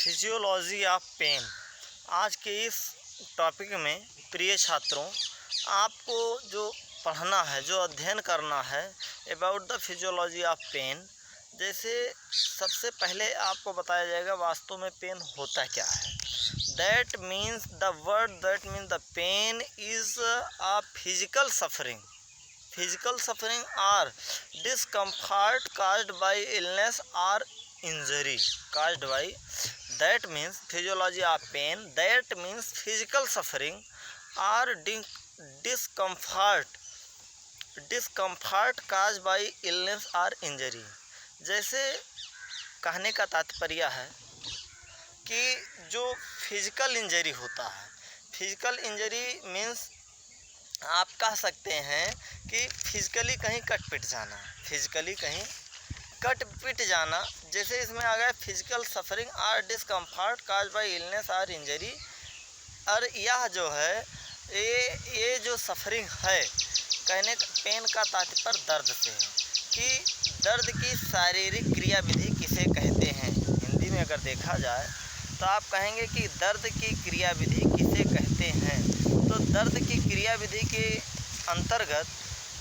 Physiology of pen. आज के इस टॉपिक में प्रिय छात्रों, आपको जो पढ़ना है, जो अध्ययन करना है about the physiology of pain, जैसे सबसे पहले आपको बताया जाएगा वास्तव में पेन होता क्या है। That means the word that means the pain is a physical suffering or discomfort caused by illness or injury caused by that means physiology of pain, that means physical suffering or discomfort caused by illness or injury। जैसे कहने का तात्पर्य है कि जो physical injury होता है, physical injury means आप कह सकते हैं कि फिजिकली कहीं कट पिट जाना, जैसे इसमें आ गया फिजिकल सफरिंग और डिस्कम्फर्ट काज बाय इलनेस और इंजरी। और यह जो है ये जो सफरिंग है, कहने पेन का तात्पर्य दर्द से है कि दर्द की शारीरिक क्रियाविधि किसे कहते हैं। हिंदी में अगर देखा जाए तो आप कहेंगे कि दर्द की क्रियाविधि किसे कहते हैं। तो दर्द की क्रियाविधि के अंतर्गत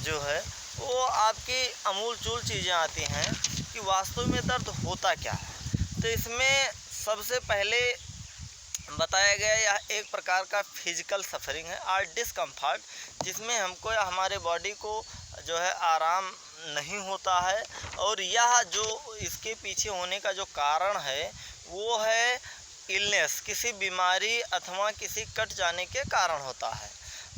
जो है वो आपकी अमूलचूल चीज़ें आती हैं कि वास्तव में दर्द होता क्या है। तो इसमें सबसे पहले बताया गया यह एक प्रकार का फिजिकल सफरिंग है और डिस्कम्फर्ट, जिसमें हमको या हमारे बॉडी को जो है आराम नहीं होता है। और यह जो इसके पीछे होने का जो कारण है वो है इलनेस, किसी बीमारी अथवा किसी कट जाने के कारण होता है।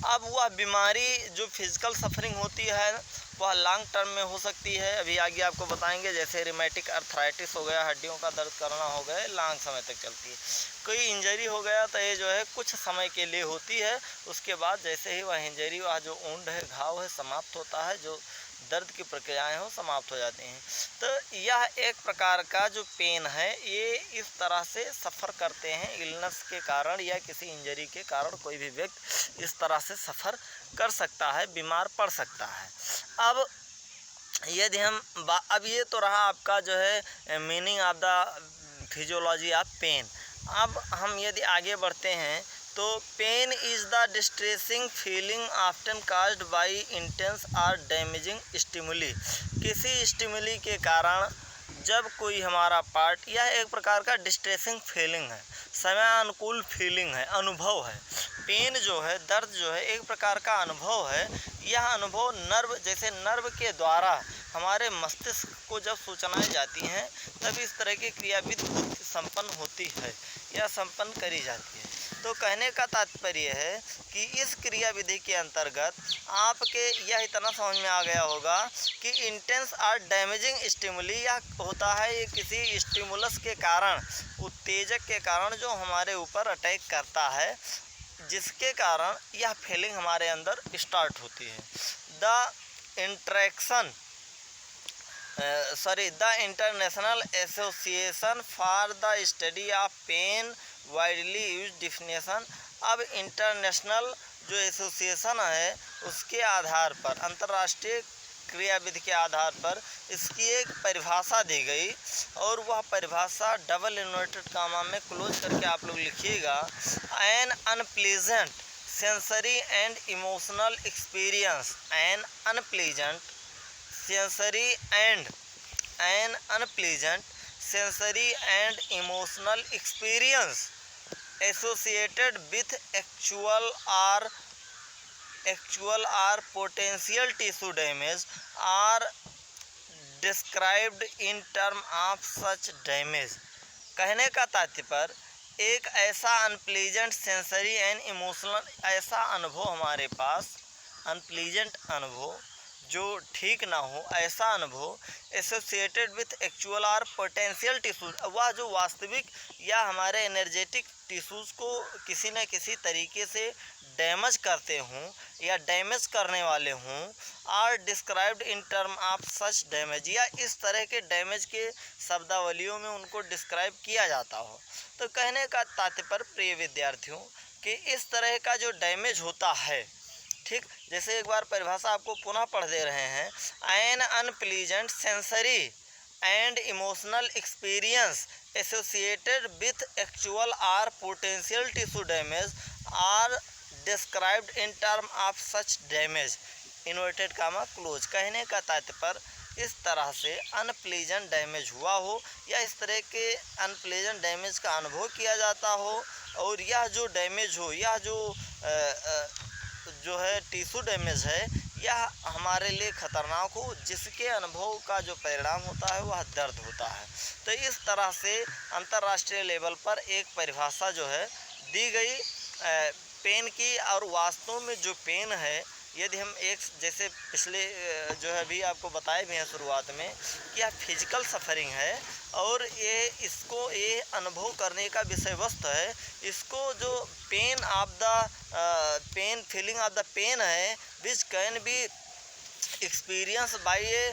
अब वह बीमारी जो फिजिकल सफरिंग होती है वह लॉन्ग टर्म में हो सकती है, अभी आगे आपको बताएंगे। जैसे रिमेटिक अर्थराइटिस हो गया, हड्डियों का दर्द करना हो गया, लॉन्ग समय तक चलती है। कोई इंजरी हो गया तो ये जो है कुछ समय के लिए होती है, उसके बाद जैसे ही वह इंजरी, वह जो वुंड है, घाव है, समाप्त होता है, जो दर्द की प्रक्रियाएं हो समाप्त हो जाती हैं। तो यह एक प्रकार का जो पेन है ये इस तरह से सफ़र करते हैं इलनेस के कारण या किसी इंजरी के कारण। कोई भी व्यक्ति इस तरह से सफ़र कर सकता है, बीमार पड़ सकता है। अब यदि हम अब ये तो रहा आपका जो है meaning of the physiology of pain. अब हम यदि आगे बढ़ते हैं तो pain is the distressing feeling often caused by intense और डैमेजिंग स्टिमुली। किसी स्टिमुली के कारण जब कोई हमारा पार्ट, यह एक प्रकार का डिस्ट्रेसिंग फीलिंग है, समयानुकूल फीलिंग है, अनुभव है। पेन जो है, दर्द जो है, एक प्रकार का अनुभव है। यह अनुभव नर्व, जैसे नर्व के द्वारा हमारे मस्तिष्क को जब सूचनाएं जाती हैं तब इस तरह की क्रियाविधि संपन्न होती है या संपन्न करी जाती है। तो कहने का तात्पर्य है कि इस क्रियाविधि के अंतर्गत आपके यह इतना समझ में आ गया होगा कि इंटेंस और डैमेजिंग स्टिमुली यह होता है, ये किसी स्टिमुलस के कारण, उत्तेजक के कारण जो हमारे ऊपर अटैक करता है, जिसके कारण यह फीलिंग हमारे अंदर स्टार्ट होती है। The international association for the study of pain widely use definition. अब इंटरनेशनल जो एसोसिएशन है उसके आधार पर, अंतर्राष्ट्रीय क्रियाविधि के आधार पर इसकी एक परिभाषा दी गई, और वह परिभाषा डबल इन्वर्टेड कामा में क्लोज करके आप लोग लिखिएगा। An unpleasant sensory and emotional experience, an unpleasant sensory and emotional experience associated with actual or potential tissue damage are described in terms of such damage। कहने का तात्पर्य एक ऐसा अनप्लीजेंट सेंसरी एंड इमोशनल, ऐसा अनुभव हमारे पास, अनप्लीजेंट अनुभव जो ठीक ना हो, ऐसा अनुभव एसोसिएटेड विथ एक्चुअल और पोटेंशियल टिश्यूज, वह जो वास्तविक या हमारे एनर्जेटिक टिश्यूज़ को किसी न किसी तरीके से डैमेज करते हों या डैमेज करने वाले हों, are described in term of such damage, या इस तरह के डैमेज के शब्दावलियों में उनको डिस्क्राइब किया जाता हो। तो कहने का तात्पर्य प्रिय विद्यार्थियों कि इस तरह का जो डैमेज होता है, ठीक, जैसे एक बार परिभाषा आपको पुनः पढ़ दे रहे हैं। An unpleasant sensory and emotional experience associated with actual or potential tissue damage are described in term of such damage। Inverted comma close. कहने का तात्पर्य इस तरह से अनप्लेजेंट डैमेज हुआ हो या इस तरह के अनप्लेजेंट डैमेज का अनुभव किया जाता हो, और यह जो डैमेज हो, यह जो है टिश्यू डैमेज है, यह हमारे लिए खतरनाक हो, जिसके अनुभव का जो परिणाम होता है वह दर्द होता है। तो इस तरह से अंतर्राष्ट्रीय लेवल पर एक परिभाषा जो है दी गई पेन की। और वास्तव में जो पेन है, यदि हम एक जैसे पिछले जो है अभी आपको बताए भी हैं शुरुआत में कि यह फिजिकल सफरिंग है, और ये अनुभव करने का विषय वस्तु है। इसको जो pain feeling of the pain है which can be experience by a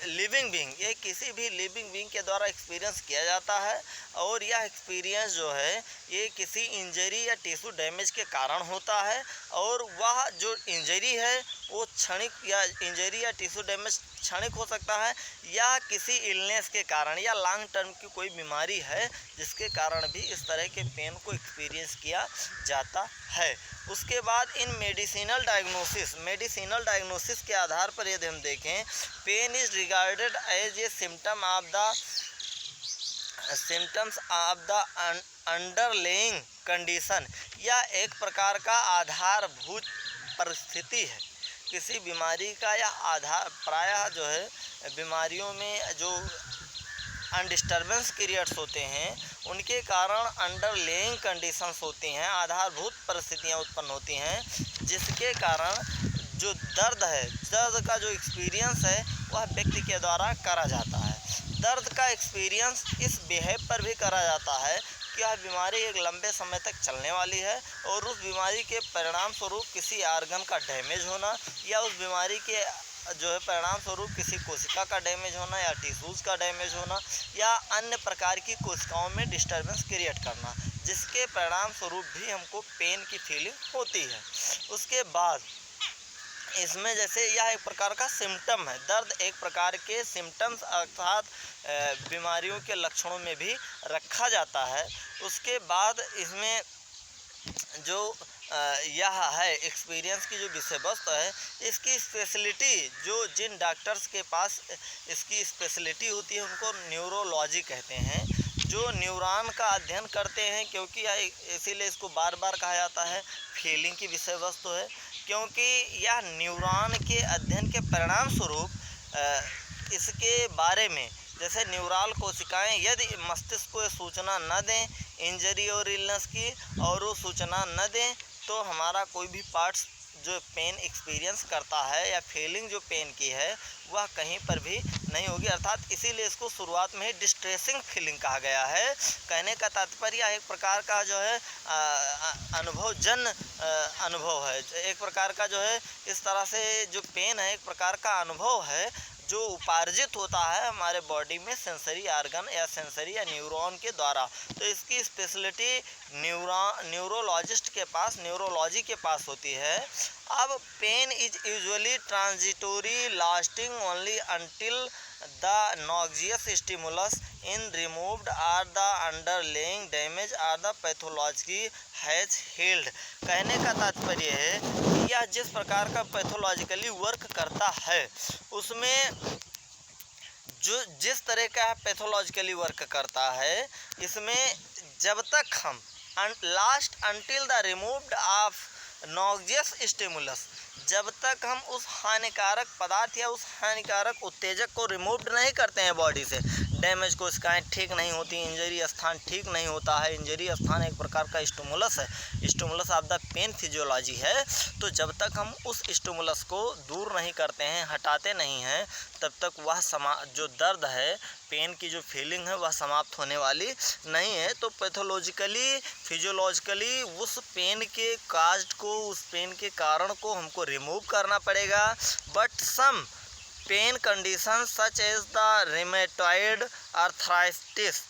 living being, ये किसी भी लिविंग बीइंग के द्वारा एक्सपीरियंस किया जाता है। और यह एक्सपीरियंस जो है ये किसी इंजरी या टिश्यू डैमेज के कारण होता है, और वह जो इंजरी है वो क्षणिक, या इंजरी या टिश्यू डैमेज क्षणिक हो सकता है, या किसी इलनेस के कारण या लॉन्ग टर्म की कोई बीमारी है जिसके कारण भी इस तरह के पेन को एक्सपीरियंस किया जाता है। उसके बाद इन मेडिसिनल डायग्नोसिस के आधार पर यदि हम देखें, pain is regarded as a symptoms of the underlying condition, या एक प्रकार का आधारभूत परिस्थिति है किसी बीमारी का, या आधार प्रायः जो है बीमारियों में जो अनडिस्टर्बेंस पीरियड्स होते हैं उनके कारण अंडरलेइंग कंडीशंस होती हैं, आधारभूत परिस्थितियां उत्पन्न होती हैं, जिसके कारण जो दर्द है, दर्द का जो एक्सपीरियंस है वह व्यक्ति के द्वारा करा जाता है। दर्द का एक्सपीरियंस इस बिहेव पर भी करा जाता है कि यह बीमारी एक लंबे समय तक चलने वाली है, और उस बीमारी के परिणाम स्वरूप किसी आर्गन का डैमेज होना, या उस बीमारी के जो है परिणाम स्वरूप किसी कोशिका का डैमेज होना, या टिश्यूज़ का डैमेज होना, या अन्य प्रकार की कोशिकाओं में डिस्टर्बेंस क्रिएट करना, जिसके परिणाम स्वरूप भी हमको पेन की फीलिंग होती है। उसके बाद इसमें जैसे यह एक प्रकार का सिम्टम है, दर्द एक प्रकार के सिम्टम्स अर्थात बीमारियों के लक्षणों में भी रखा जाता है। उसके बाद इसमें जो यह है एक्सपीरियंस की जो विषय वस्तु है, इसकी स्पेशलिटी जो जिन डॉक्टर्स के पास इसकी स्पेशलिटी होती है उनको न्यूरोलॉजी कहते हैं, जो न्यूरॉन का अध्ययन करते हैं, क्योंकि इसीलिए इसको बार बार कहा जाता है फीलिंग की विषय वस्तु है, क्योंकि यह न्यूरॉन के अध्ययन के परिणाम स्वरूप इसके बारे में, जैसे न्यूरल कोशिकाएं यदि मस्तिष्क को सूचना न दें इंजरी और इलनेस की, और वो सूचना न दें, तो हमारा कोई भी पार्ट्स जो पेन एक्सपीरियंस करता है या फीलिंग जो पेन की है वह कहीं पर भी नहीं होगी। अर्थात इसीलिए इसको शुरुआत में ही डिस्ट्रेसिंग फीलिंग कहा गया है। कहने का तात्पर्य एक प्रकार का जो है अनुभव है, एक प्रकार का जो है इस तरह से जो पेन है एक प्रकार का अनुभव है जो उपार्जित होता है हमारे बॉडी में सेंसरी आर्गन या सेंसरी या न्यूरॉन के द्वारा। तो इसकी स्पेशलिटी न्यूरोलॉजिस्ट के पास, न्यूरोलॉजी के पास होती है। अब pain is usually transitory lasting only until the noxious stimulus in removed or the underlying damage or the pathology has healed. कहने का तात्पर्य है कि यह जिस प्रकार का पैथोलॉजिकली वर्क करता है उसमें जो जिस तरह का पैथोलॉजिकली वर्क करता है, इसमें जब तक हम last until the removed of noxious stimulus, जब तक हम उस हानिकारक पदार्थ या उस हानिकारक उत्तेजक को रिमूव नहीं करते हैं बॉडी से, डैमेज कोशिकाएं ठीक नहीं होती, इंजरी स्थान ठीक नहीं होता है। इंजरी स्थान एक प्रकार का स्टिमुलस है, stimulus of the pain physiology है। तो जब तक हम उस स्टिमुलस को दूर नहीं करते हैं, हटाते नहीं हैं, तब तक वह जो दर्द है, पेन की जो फीलिंग है वह समाप्त होने वाली नहीं है। तो पैथोलॉजिकली फिजियोलॉजिकली उस पेन के काज को, उस पेन के कारण को हमको रिमूव करना पड़ेगा। But some pain condition such as the rheumatoid arthritis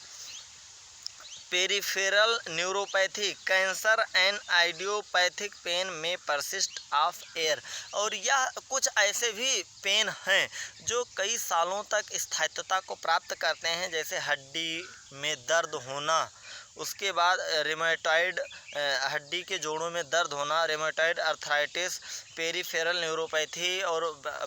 peripheral neuropathy, cancer and idiopathic pain में परसिस्ट ऑफ एयर। और यह कुछ ऐसे भी पेन हैं जो कई सालों तक स्थायित्वता को प्राप्त करते हैं, जैसे हड्डी में दर्द होना, उसके बाद रिमेटॉइड हड्डी के जोड़ों में दर्द होना, रिमेटॉइड अर्थराइटिस, पेरिफेरल न्यूरोपैथी और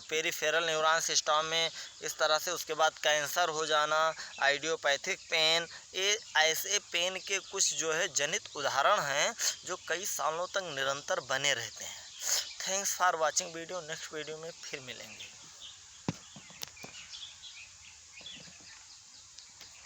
पेरिफेरल न्यूरॉन सिस्टम में इस तरह से, उसके बाद कैंसर हो जाना, आइडियोपैथिक पेन। ये ऐसे पेन के कुछ जो है जनित उदाहरण हैं जो कई सालों तक निरंतर बने रहते हैं। Thanks for watching video. Next video में फिर मिलेंगे।